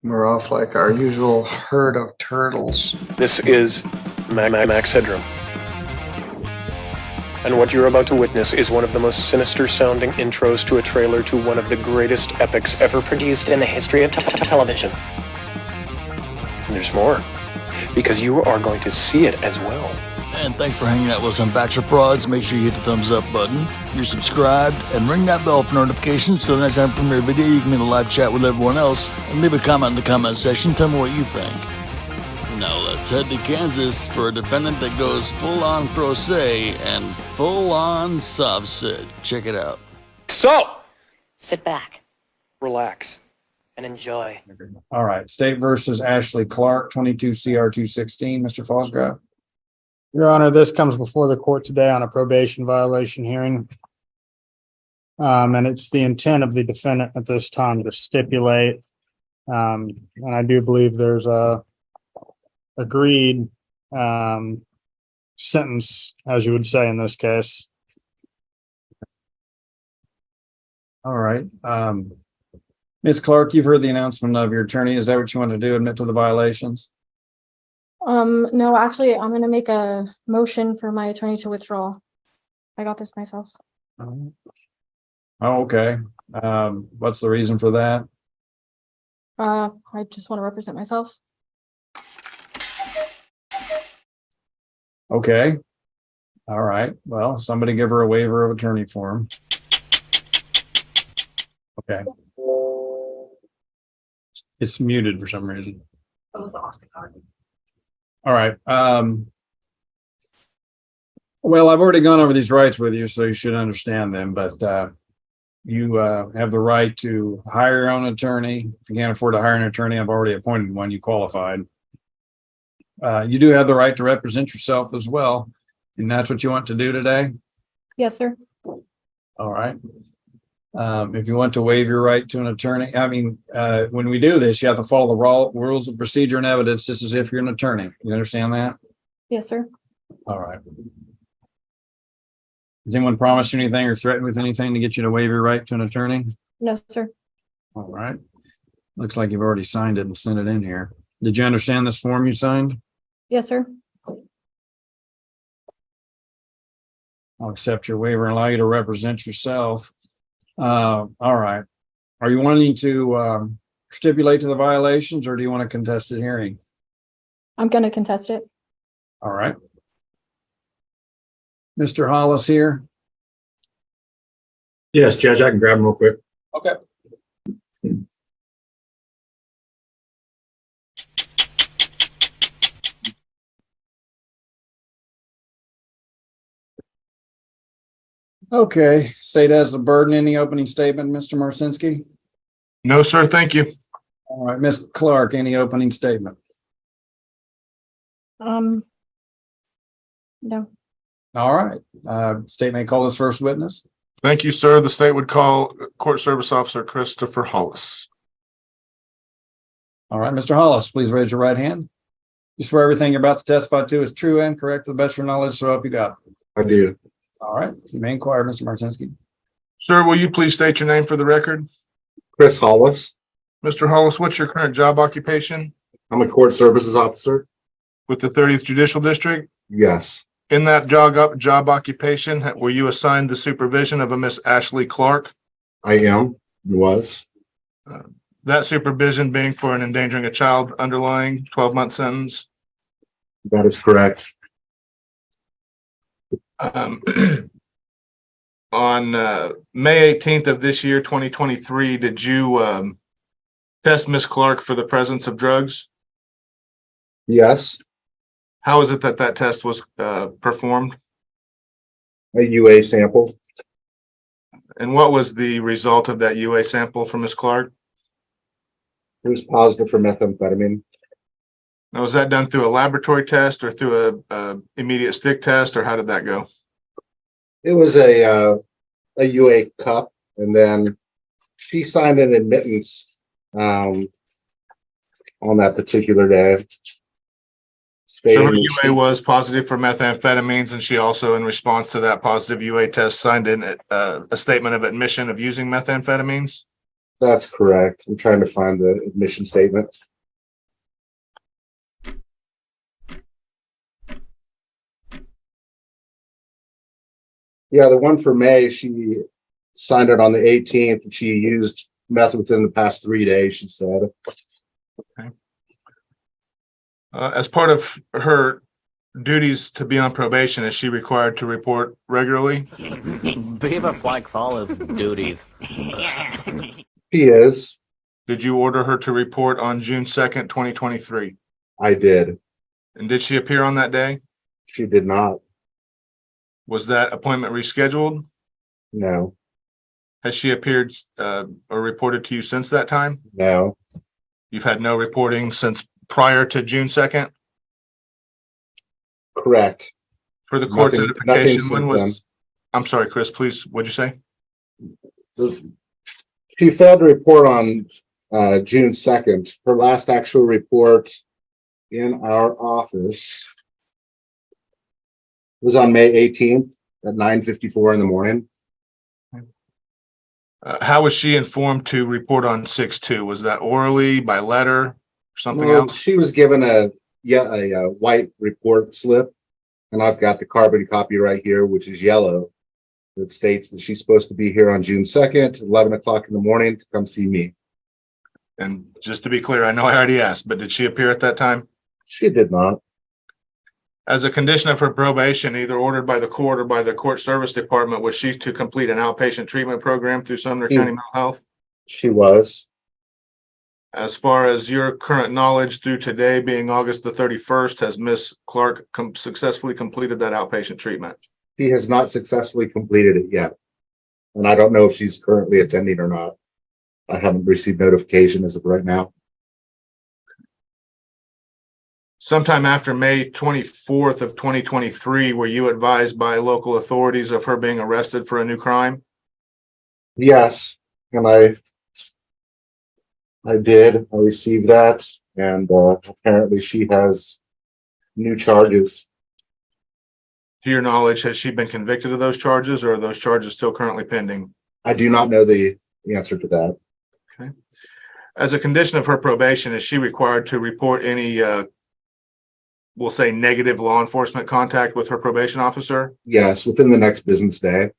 We're off like our usual herd of turtles. This is Max Headroom. And what you're about to witness is one of the most sinister-sounding intros to a trailer to one of the greatest epics ever produced in the history of television. And there's more, because you are going to see it as well. And thanks for hanging out with us on Bachelor Prods. Make sure you hit the thumbs up button, you're subscribed, and ring that bell for notifications so the next time I premiere a video, you can be in a live chat with everyone else and leave a comment in the comment section. Tell me what you think. Now let's head to Kansas for a defendant that goes full-on pro se and full-on Sovcit. Check it out. So, Sit back, relax. and enjoy. All right. State versus Ashley Clark, 22 CR 216. Mr. Fosgrave. Your Honor, this comes before the court today on a probation violation hearing. And it's the intent of the defendant at this time to stipulate. And I do believe there's a agreed sentence, as you would say in this case. All right. Ms. Clark, you've heard the announcement of your attorney. Is that what you want to do? Admit to the violations? No, actually, I'm gonna make a motion for my attorney to withdraw. I got this myself. Oh, okay. What's the reason for that? I just want to represent myself. Okay. All right. Well, somebody give her a waiver of attorney form. Okay. It's muted for some reason. All right. Well, I've already gone over these rights with you, so you should understand them, but you have the right to hire your own attorney. If you can't afford to hire an attorney, I've already appointed one. You qualified. You do have the right to represent yourself as well, and that's what you want to do today? Yes, sir. All right. If you want to waive your right to an attorney, when we do this, you have to follow the rules of procedure and evidence, just as if you're an attorney. You understand that? Yes, sir. All right. Does anyone promise you anything or threaten with anything to get you to waive your right to an attorney? No, sir. All right. Looks like you've already signed it and sent it in here. Did you understand this form you signed? Yes, sir. I'll accept your waiver and allow you to represent yourself. All right. Are you wanting to stipulate to the violations, or do you want a contested hearing? I'm gonna contest it. All right. Mr. Hollis here. Yes, Judge, I can grab him real quick. Okay. Okay, state has the burden. Any opening statement, Mr. Marcinski? No, sir, thank you. All right, Ms. Clark, any opening statement? No. All right, state may call this first witness. Thank you, sir. The state would call Court Service Officer Christopher Hollis. All right, Mr. Hollis, please raise your right hand. You swear everything you're about to testify to is true and correct to the best of your knowledge, so help you God. I do. All right, you may inquire, Mr. Marcinski. Sir, will you please state your name for the record? Chris Hollis. Mr. Hollis, what's your current job occupation I'm a court services officer. with the 30th Judicial District? Yes, In that job occupation, were you assigned the supervision of a Miss Ashley Clark? I am, was. That supervision being for an endangering a child underlying 12-month sentence? That is correct. On May 18th of this year, 2023, did you test Miss Clark for the presence of drugs? Yes, How is it that that test was performed? a UA sample. And what was the result of that UA sample from Miss Clark? It was positive for methamphetamine. Now, was that done through a laboratory test or through a immediate stick test, or how did that go? It was a UA cup, and then she signed an admittance on that particular day. So her UA was positive for methamphetamines, and she also, in response to that positive UA test, signed in a statement of admission of using methamphetamines? That's correct. I'm trying to find the admission statement. Yeah, the one for May, she signed it on the 18th. And she used meth within the past 3 days, she said. As part of her duties to be on probation, is she required to report regularly? Beaver flags all his duties. She is. Did you order her to report on June 2nd, 2023? I did. And did she appear on that day? She did not. Was that appointment rescheduled? No. Has she appeared or reported to you since that time? No. You've had no reporting since prior to June 2nd? Correct. For the court's Nothing edification, when since was, then. I'm sorry, Chris, please, what'd you say? She failed to report on June 2nd. Her last actual report in our office was on May 18th at 9:54 in the morning. How was she informed to report on 6/2? Was that orally, by letter, or something No, else? she was given a white report slip, and I've got the carbon copy right here, which is yellow. It states that she's supposed to be here on June 2nd, 11 o'clock in the morning to come see me. And just to be clear, I know I already asked, but did she appear at that time? She did not. As a condition of her probation, either ordered by the court or by the court service department, was she to complete an outpatient treatment program through Sumner County Mental Health? She was. As far as your current knowledge through today being August the 31st, has Ms. Clark successfully completed that outpatient treatment? She has not successfully completed it yet. And I don't know if she's currently attending or not. I haven't received notification as of right now. Sometime after May 24th of 2023, were you advised by local authorities of her being arrested for a new crime? Yes, and I did. I received that, and apparently she has new charges. To your knowledge, has she been convicted of those charges, or are those charges still currently pending? I do not know the answer to that. Okay. As a condition of her probation, is she required to report any, we'll say, negative law enforcement contact with her probation officer? Yes, within the next business day.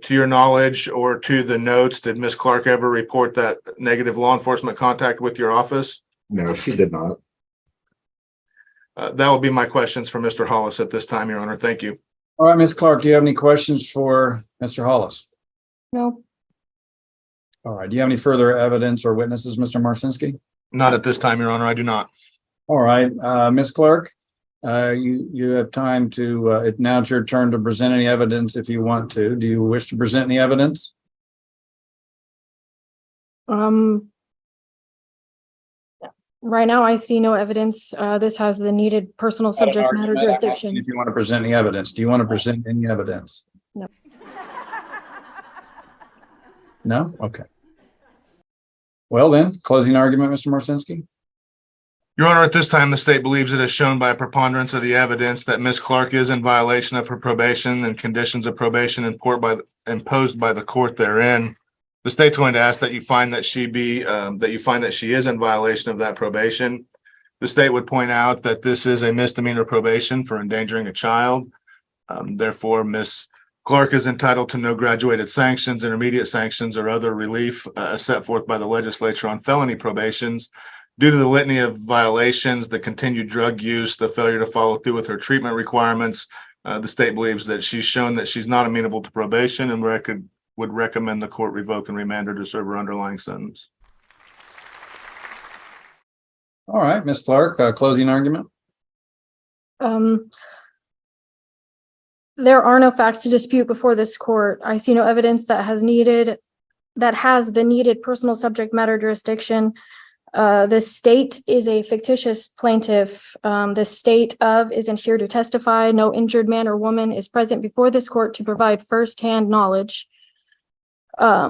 To your knowledge or to the notes, did Ms. Clark ever report that negative law enforcement contact with your office? No, she did not. That will be my questions for Mr. Hollis at this time, Your Honor. Thank you. All right, Ms. Clark, do you have any questions for Mr. Hollis? No. All right, do you have any further evidence or witnesses, Mr. Marcinski? Not at this time, Your Honor. I do not. All right, Ms. Clark, you have time to, now it's your turn to present any evidence if you want to. Do you wish to present any evidence? Right now I see no evidence. This has the needed personal subject matter jurisdiction. If you want to present any evidence, do you want to present any evidence? No. No? Okay. Well then, closing argument, Mr. Marcinski? Your Honor, at this time, the state believes it is shown by a preponderance of the evidence that Ms. Clark is in violation of her probation and conditions of probation imposed by the court therein. The state's going to ask that you find that she is in violation of that probation. The state would point out that this is a misdemeanor probation for endangering a child. Therefore, Ms. Clark is entitled to no graduated sanctions, intermediate sanctions, or other relief set forth by the legislature on felony probations. Due to the litany of violations, the continued drug use, the failure to follow through with her treatment requirements, the state believes that she's shown that she's not amenable to probation and would recommend the court revoke and remand her to serve her underlying sentence. All right, Ms. Clark, closing argument. There are no facts to dispute before this court. I see no evidence that has the needed personal subject matter jurisdiction. The state is a fictitious plaintiff. The state of isn't here to testify. No injured man or woman is present before this court to provide firsthand knowledge. I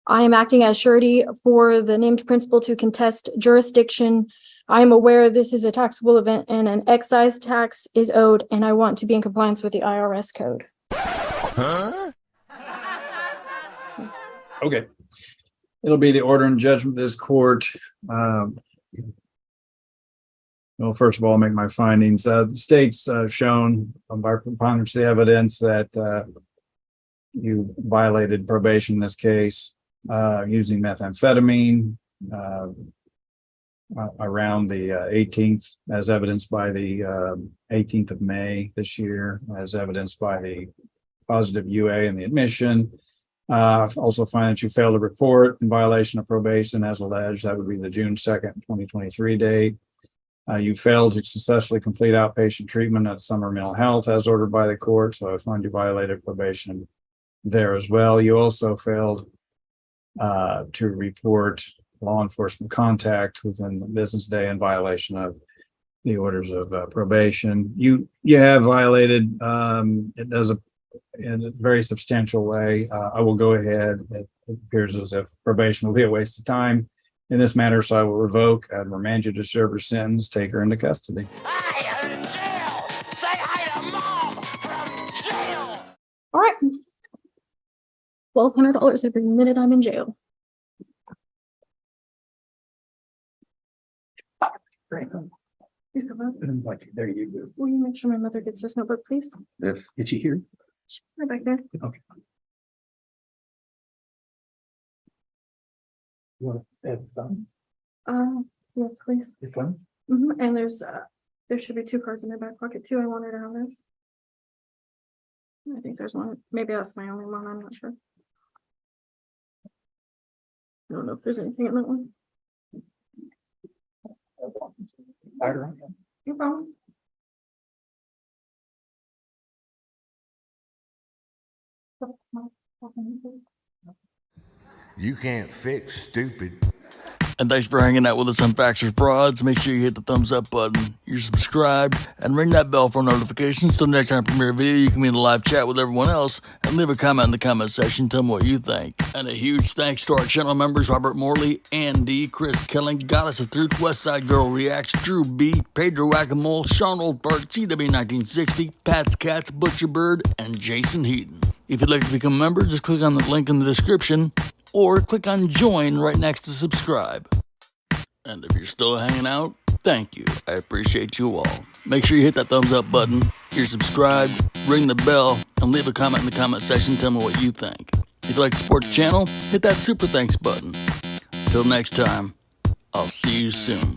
am acting as surety for the named principal to contest jurisdiction. I am aware this is a taxable event and an excise tax is owed, and I want to be in compliance with the IRS code. Huh? Okay. It'll be the order and judgment of this court. Well, first of all, I'll make my findings. The state's shown by preponderance of the evidence that you violated probation in this case using methamphetamine around the 18th, as evidenced by the 18th of May this year, as evidenced by the positive UA and the admission. Also find that you failed to report in violation of probation as alleged. That would be the June 2nd, 2023 date. You failed to successfully complete outpatient treatment at Summer Mental Health as ordered by the court, so I find you violated probation there as well. You also failed to report law enforcement contact within the business day in violation of the orders of probation. You have violated, it does in a very substantial way. I will go ahead. It appears as if probation will be a waste of time in this matter, so I will revoke and remand you to serve your sentence, take her into custody. Hi, I'm in jail. Say hi to Mom from jail. All right. $1,200 every minute I'm in jail. Great. There you go. Will you make sure my mother gets this notebook, please? Yes. Did you hear? She's right back there. Okay. You want to add some? Yes, please. Your phone? And there should be 2 cards in my back pocket too. I want her to have this. I think there's one. Maybe that's my only one. I'm not sure. I don't know if there's anything in that one. No problem. You can't fix stupid. And thanks for hanging out with us on Facts or Frauds. Make sure you hit the thumbs up button, you're subscribed, and ring that bell for notifications. So next time I premiere a video, you can be in a live chat with everyone else and leave a comment in the comment section. Tell me what you think. And a huge thanks to our channel members, Robert Morley, Andy, Chris Kelling, Goddess of Truth, Westside Girl Reacts, Drew B, Pedro Whack-A-Mole, Shawn OldFart, CW1960, Pat's Cats, Butcher Bird, and Jason Heaton. If you'd like to become a member, just click on the link in the description or click on join right next to subscribe. And if you're still hanging out, thank you. I appreciate you all. Make sure you hit that thumbs up button, you're subscribed, ring the bell, and leave a comment in the comment section. Tell me what you think. If you'd like to support the channel, hit that super thanks button. Till next time, I'll see you soon.